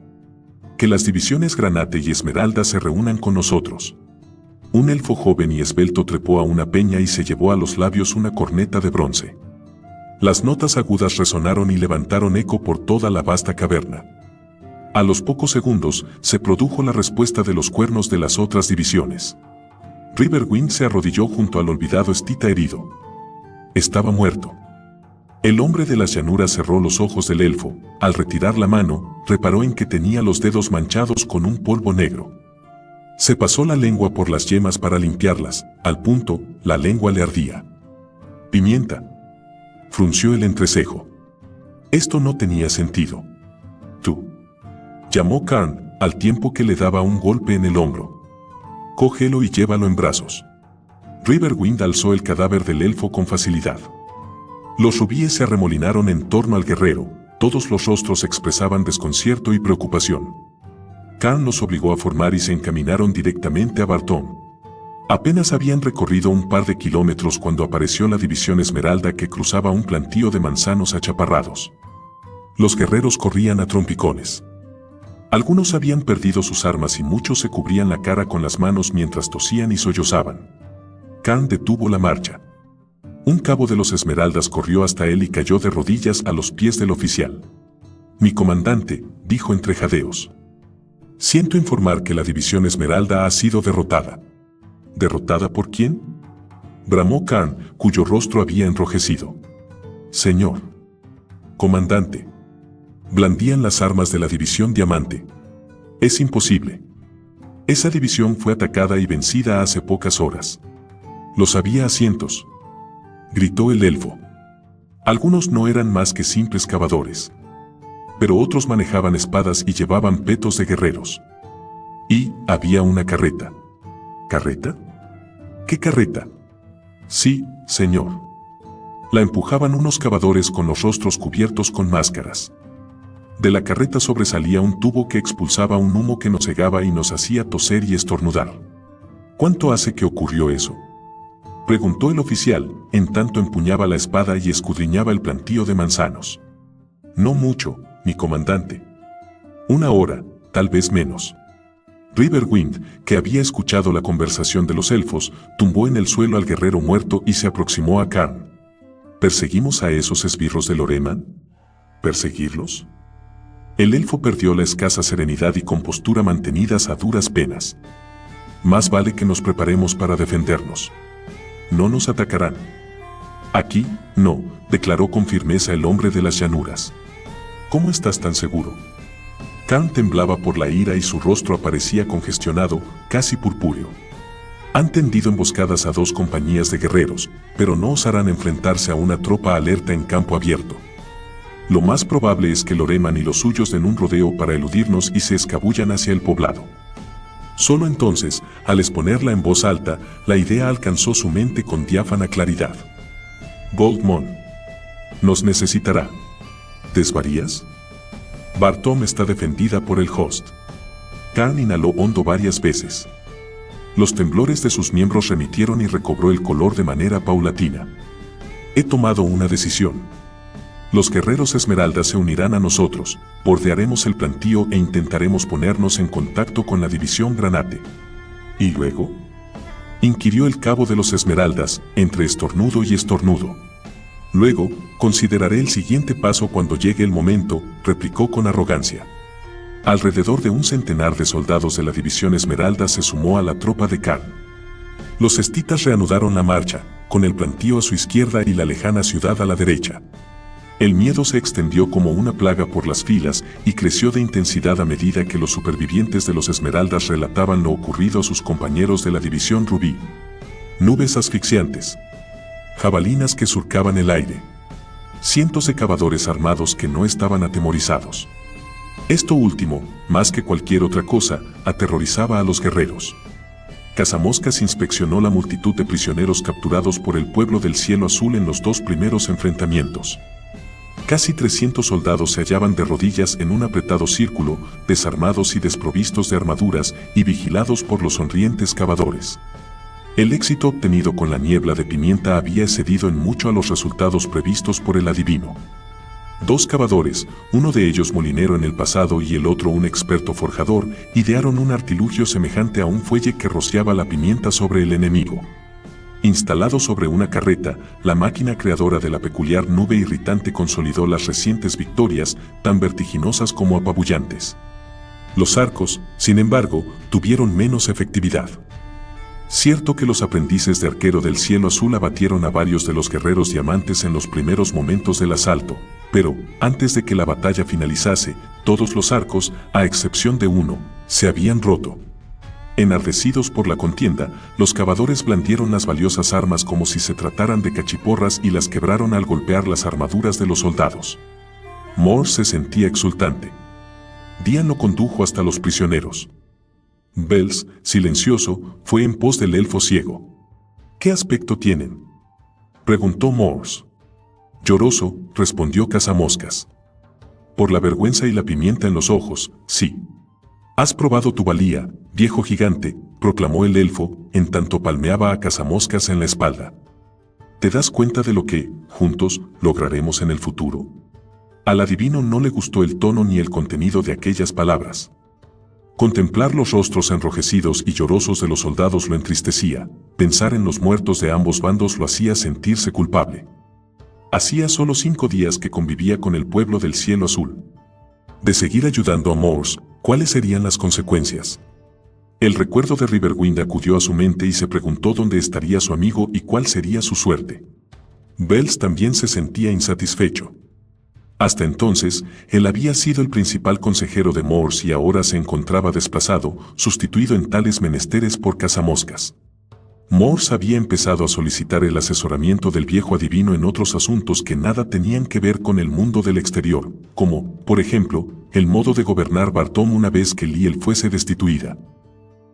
Que las divisiones Granate y Esmeralda se reúnan con nosotros. Un elfo joven y esbelto trepó a una peña y se llevó a los labios una corneta de bronce. Las notas agudas resonaron y levantaron eco por toda la vasta caverna. A los pocos segundos, se produjo la respuesta de los cuernos de las otras divisiones. Riverwind se arrodilló junto al olvidado estita herido. Estaba muerto. El hombre de las llanuras cerró los ojos del elfo. Al retirar la mano, reparó en que tenía los dedos manchados con un polvo negro. Se pasó la lengua por las yemas para limpiarlas, al punto, la lengua le ardía. Pimienta. Frunció el entrecejo. Esto no tenía sentido. Tú. Llamó Khan, al tiempo que le daba un golpe en el hombro. Cógelo y llévalo en brazos. Riverwind alzó el cadáver del elfo con facilidad. Los rubíes se arremolinaron en torno al guerrero, todos los rostros expresaban desconcierto y preocupación. Khan los obligó a formar y se encaminaron directamente a Bartón. Apenas habían recorrido un par de kilómetros cuando apareció la división Esmeralda que cruzaba un plantío de manzanos achaparrados. Los guerreros corrían a trompicones. Algunos habían perdido sus armas y muchos se cubrían la cara con las manos mientras tosían y sollozaban. Khan detuvo la marcha. Un cabo de los Esmeraldas corrió hasta él y cayó de rodillas a los pies del oficial. «Mi comandante», dijo entre jadeos. «Siento informar que la división Esmeralda ha sido derrotada». ¿Derrotada por quién?, bramó Khan, cuyo rostro había enrojecido. «Señor. Comandante». Blandían las armas de la división Diamante. «Es imposible. Esa división fue atacada y vencida hace pocas horas. Los había a cientos», gritó el elfo. Algunos no eran más que simples cavadores. Pero otros manejaban espadas y llevaban petos de guerreros. Y había una carreta. ¿Carreta? ¿Qué carreta? Sí, señor. La empujaban unos cavadores con los rostros cubiertos con máscaras. De la carreta sobresalía un tubo que expulsaba un humo que nos cegaba y nos hacía toser y estornudar. ¿Cuánto hace que ocurrió eso?, preguntó el oficial, en tanto empuñaba la espada y escudriñaba el plantío de manzanos. No mucho, mi comandante. 1 hora, tal vez menos. Riverwind, que había escuchado la conversación de los elfos, tumbó en el suelo al guerrero muerto y se aproximó a Khan. ¿Perseguimos a esos esbirros de Loreman? ¿Perseguirlos? El elfo perdió la escasa serenidad y compostura mantenidas a duras penas. Más vale que nos preparemos para defendernos. No nos atacarán. Aquí, no, declaró con firmeza el hombre de las llanuras. ¿Cómo estás tan seguro? Khan temblaba por la ira y su rostro aparecía congestionado, casi purpúreo. Han tendido emboscadas a 2 compañías de guerreros, pero no osarán enfrentarse a una tropa alerta en campo abierto. Lo más probable es que Loreman y los suyos den un rodeo para eludirnos y se escabullan hacia el poblado. Solo entonces, al exponerla en voz alta, la idea alcanzó su mente con diáfana claridad. Goldmon. Nos necesitará. ¿Desvarías? Bartom está defendida por el host. Khan inhaló hondo varias veces. Los temblores de sus miembros remitieron y recobró el color de manera paulatina. He tomado una decisión. Los guerreros Esmeralda se unirán a nosotros, bordearemos el plantío e intentaremos ponernos en contacto con la división Granate. ¿Y luego?, inquirió el cabo de los Esmeraldas, entre estornudo y estornudo. Luego, consideraré el siguiente paso cuando llegue el momento, replicó con arrogancia. Alrededor de 1 centenar de soldados de la división Esmeralda se sumó a la tropa de Khan. Los estitas reanudaron la marcha, con el plantío a su izquierda y la lejana ciudad a la derecha. El miedo se extendió como una plaga por las filas y creció de intensidad a medida que los supervivientes de los Esmeraldas relataban lo ocurrido a sus compañeros de la división Rubí. Nubes asfixiantes. jabalinas que surcaban el aire. Cientos de cavadores armados que no estaban atemorizados. Esto último, más que cualquier otra cosa, aterrorizaba a los guerreros. Cazamoscas inspeccionó la multitud de prisioneros capturados por el pueblo del Cielo Azul en los dos primeros enfrentamientos. Casi 300 soldados se hallaban de rodillas en un apretado círculo, desarmados y desprovistos de armaduras y vigilados por los sonrientes cavadores. El éxito obtenido con la niebla de pimienta había excedido en mucho a los resultados previstos por el adivino. 2 cavadores, uno de ellos molinero en el pasado y el otro un experto forjador, idearon un artilugio semejante a un fuelle que rociaba la pimienta sobre el enemigo. Instalado sobre una carreta, la máquina creadora de la peculiar nube irritante consolidó las recientes victorias, tan vertiginosas como apabullantes. Los arcos, sin embargo, tuvieron menos efectividad. Cierto que los aprendices de arquero del Cielo Azul abatieron a varios de los guerreros diamantes en los primeros momentos del asalto, pero, antes de que la batalla finalizase, todos los arcos, a excepción de uno, se habían roto. Enardecidos por la contienda, los cavadores blandieron las valiosas armas como si se trataran de cachiporras y las quebraron al golpear las armaduras de los soldados. Morse se sentía exultante. Dian lo condujo hasta los prisioneros. Bells, silencioso, fue en pos del elfo ciego. ¿Qué aspecto tienen?, preguntó Morse. Lloroso, respondió Cazamoscas. Por la vergüenza y la pimienta en los ojos, sí. Has probado tu valía, viejo gigante, proclamó el elfo, en tanto palmeaba a Cazamoscas en la espalda. ¿Te das cuenta de lo que, juntos, lograremos en el futuro? Al adivino no le gustó el tono ni el contenido de aquellas palabras. Contemplar los rostros enrojecidos y llorosos de los soldados lo entristecía, pensar en los muertos de ambos bandos lo hacía sentirse culpable. Hacía solo 5 días que convivía con el pueblo del Cielo Azul. De seguir ayudando a Morse, ¿cuáles serían las consecuencias? El recuerdo de Riverwind acudió a su mente y se preguntó dónde estaría su amigo y cuál sería su suerte. Bells también se sentía insatisfecho. Hasta entonces, él había sido el principal consejero de Morse y ahora se encontraba desplazado, sustituido en tales menesteres por Cazamoscas. Morse había empezado a solicitar el asesoramiento del viejo adivino en otros asuntos que nada tenían que ver con el mundo del exterior, como, por ejemplo, el modo de gobernar Bartom una vez que Liel fuese destituida.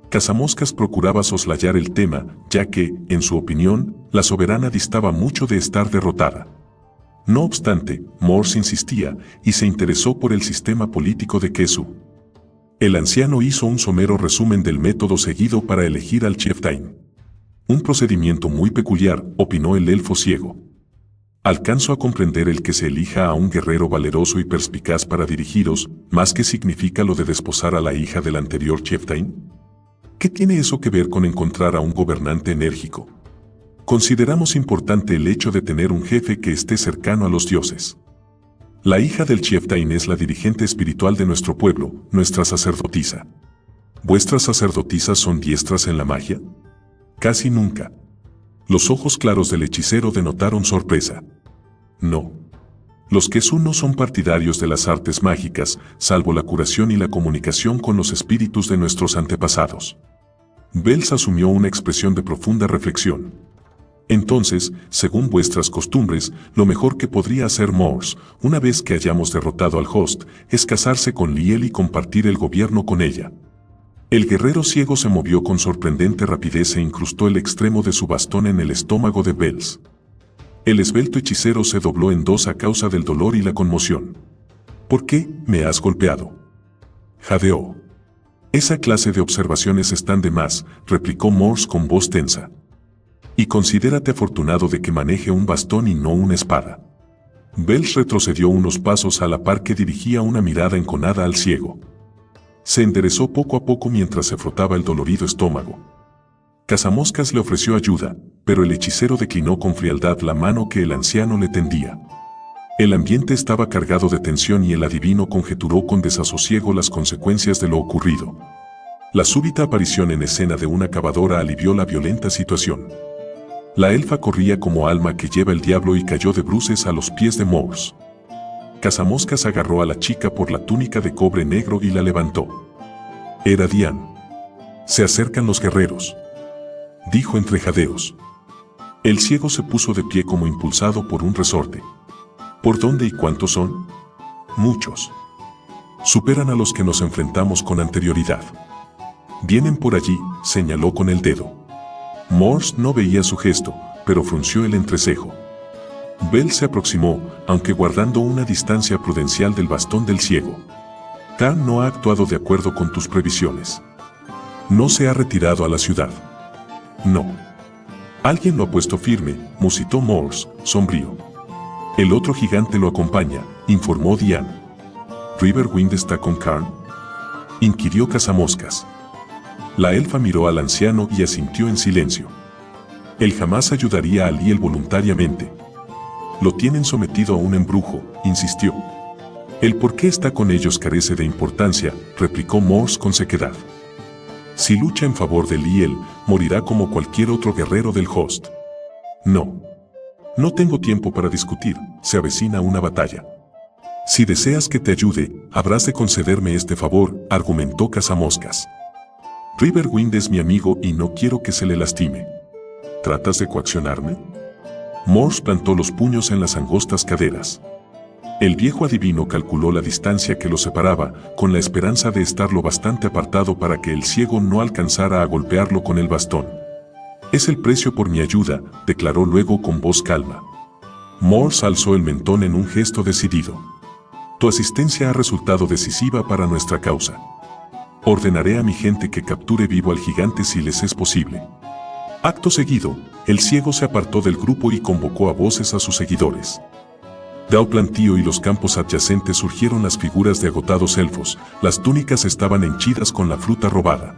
Cazamoscas procuraba soslayar el tema, ya que, en su opinión, la soberana distaba mucho de estar derrotada. No obstante, Morse insistía y se interesó por el sistema político de Kesu. El anciano hizo un somero resumen del método seguido para elegir al chieftain. Un procedimiento muy peculiar, opinó el elfo ciego. Alcanzo a comprender el que se elija a un guerrero valeroso y perspicaz para dirigiros, más que significa lo de desposar a la hija del anterior chieftain. ¿Qué tiene eso que ver con encontrar a un gobernante enérgico? Consideramos importante el hecho de tener un jefe que esté cercano a los dioses. La hija del chieftain es la dirigente espiritual de nuestro pueblo, nuestra sacerdotisa. ¿Vuestras sacerdotisas son diestras en la magia? Casi nunca. Los ojos claros del hechicero denotaron sorpresa. No. Los Kesu no son partidarios de las artes mágicas, salvo la curación y la comunicación con los espíritus de nuestros antepasados. Bells asumió una expresión de profunda reflexión. Entonces, según vuestras costumbres, lo mejor que podría hacer Morse, una vez que hayamos derrotado al host, es casarse con Liel y compartir el gobierno con ella. El guerrero ciego se movió con sorprendente rapidez e incrustó el extremo de su bastón en el estómago de Bells. El esbelto hechicero se dobló en dos a causa del dolor y la conmoción. ¿Por qué me has golpeado?, jadeó. Esa clase de observaciones están de más, replicó Morse con voz tensa. Y considérate afortunado de que maneje un bastón y no una espada. Bells retrocedió unos pasos a la par que dirigía una mirada enconada al ciego. Se enderezó poco a poco mientras se frotaba el dolorido estómago. Cazamoscas le ofreció ayuda, pero el hechicero declinó con frialdad la mano que el anciano le tendía. El ambiente estaba cargado de tensión y el adivino conjeturó con desasosiego las consecuencias de lo ocurrido. La súbita aparición en escena de una cavadora alivió la violenta situación. La elfa corría como alma que lleva el diablo y cayó de bruces a los pies de Morse. Cazamoscas agarró a la chica por la túnica de cobre negro y la levantó. Era Dian. Se acercan los guerreros, dijo entre jadeos. El ciego se puso de pie como impulsado por un resorte. ¿Por dónde y cuántos son? Muchos. Superan a los que nos enfrentamos con anterioridad. Vienen por allí, señaló con el dedo. Morse no veía su gesto, pero frunció el entrecejo. Bell se aproximó, aunque guardando una distancia prudencial del bastón del ciego. Khan no ha actuado de acuerdo con tus previsiones. No se ha retirado a la ciudad. No. Alguien lo ha puesto firme, musitó Morse, sombrío. El otro gigante lo acompaña, informó Diane. ¿Riverwind está con Khan?, inquirió Cazamoscas. La elfa miró al anciano y asintió en silencio. Él jamás ayudaría a Liel voluntariamente. Lo tienen sometido a un embrujo, insistió. El por qué está con ellos carece de importancia, replicó Morse con sequedad. Si lucha en favor de Liel, morirá como cualquier otro guerrero del host. No. No tengo tiempo para discutir, se avecina una batalla. Si deseas que te ayude, habrás de concederme este favor, argumentó Cazamoscas. Riverwind es mi amigo y no quiero que se le lastime. ¿Tratas de coaccionarme? Morse plantó los puños en las angostas caderas. El viejo adivino calculó la distancia que lo separaba, con la esperanza de estar lo bastante apartado para que el ciego no alcanzara a golpearlo con el bastón. Es el precio por mi ayuda, declaró luego con voz calma. Morse alzó el mentón en un gesto decidido. Tu asistencia ha resultado decisiva para nuestra causa. Ordenaré a mi gente que capture vivo al gigante si les es posible. Acto seguido, el ciego se apartó del grupo y convocó a voces a sus seguidores. Dao Plantío y los campos adyacentes surgieron las figuras de agotados elfos, las túnicas estaban henchidas con la fruta robada.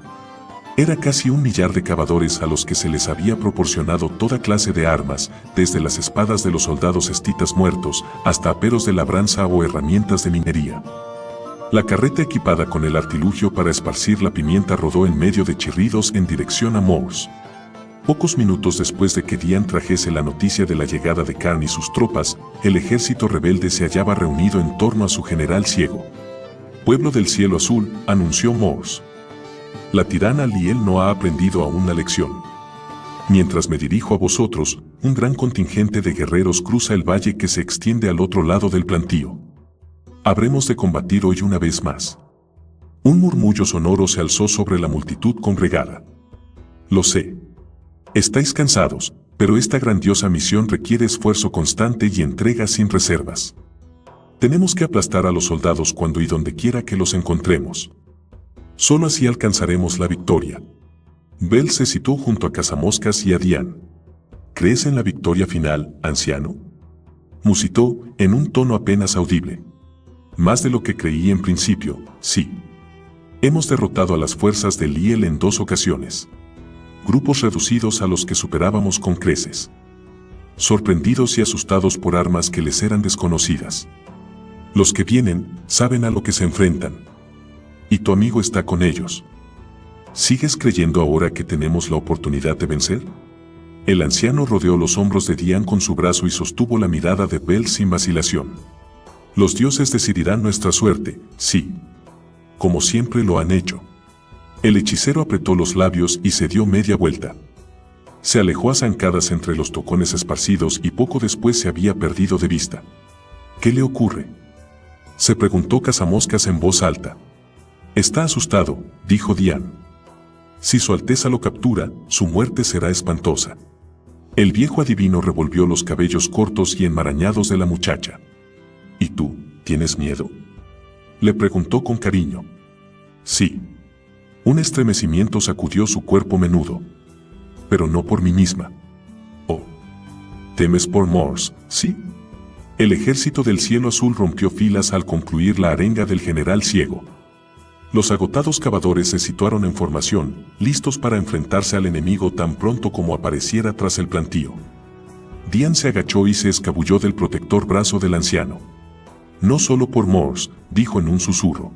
Era casi 1 millar de cavadores a los que se les había proporcionado toda clase de armas, desde las espadas de los soldados estitas muertos, hasta aperos de labranza o herramientas de minería. La carreta equipada con el artilugio para esparcir la pimienta rodó en medio de chirridos en dirección a Morse. Pocos minutos después de que Diane trajese la noticia de la llegada de Khan y sus tropas, el ejército rebelde se hallaba reunido en torno a su general ciego. Pueblo del cielo azul, anunció Morse. La tirana Liel no ha aprendido aún la lección. Mientras me dirijo a vosotros, un gran contingente de guerreros cruza el valle que se extiende al otro lado del plantío. Habremos de combatir hoy una vez más. Un murmullo sonoro se alzó sobre la multitud congregada. Lo sé. Estáis cansados, pero esta grandiosa misión requiere esfuerzo constante y entrega sin reservas. Tenemos que aplastar a los soldados cuando y donde quiera que los encontremos. Solo así alcanzaremos la victoria. Bell se situó junto a Cazamoscas y a Diane. ¿Crees en la victoria final, anciano?, musitó, en un tono apenas audible. Más de lo que creí en principio, sí. Hemos derrotado a las fuerzas de Liel en 2 ocasiones. Grupos reducidos a los que superábamos con creces. Sorprendidos y asustados por armas que les eran desconocidas. Los que vienen, saben a lo que se enfrentan. Y tu amigo está con ellos. ¿Sigues creyendo ahora que tenemos la oportunidad de vencer? El anciano rodeó los hombros de Diane con su brazo y sostuvo la mirada de Bell sin vacilación. Los dioses decidirán nuestra suerte, sí. Como siempre lo han hecho. El hechicero apretó los labios y se dio media vuelta. Se alejó a zancadas entre los tocones esparcidos y poco después se había perdido de vista. ¿Qué le ocurre?, se preguntó Cazamoscas en voz alta. Está asustado, dijo Diane. Si su Alteza lo captura, su muerte será espantosa. El viejo adivino revolvió los cabellos cortos y enmarañados de la muchacha. ¿Y tú, tienes miedo?, le preguntó con cariño. Sí. Un estremecimiento sacudió su cuerpo menudo. Pero no por mí misma. Oh. ¿Temes por Morse, sí? El ejército del cielo azul rompió filas al concluir la arenga del general ciego. Los agotados cavadores se situaron en formación, listos para enfrentarse al enemigo tan pronto como apareciera tras el plantío. Diane se agachó y se escabulló del protector brazo del anciano. No solo por Morse, dijo en un susurro.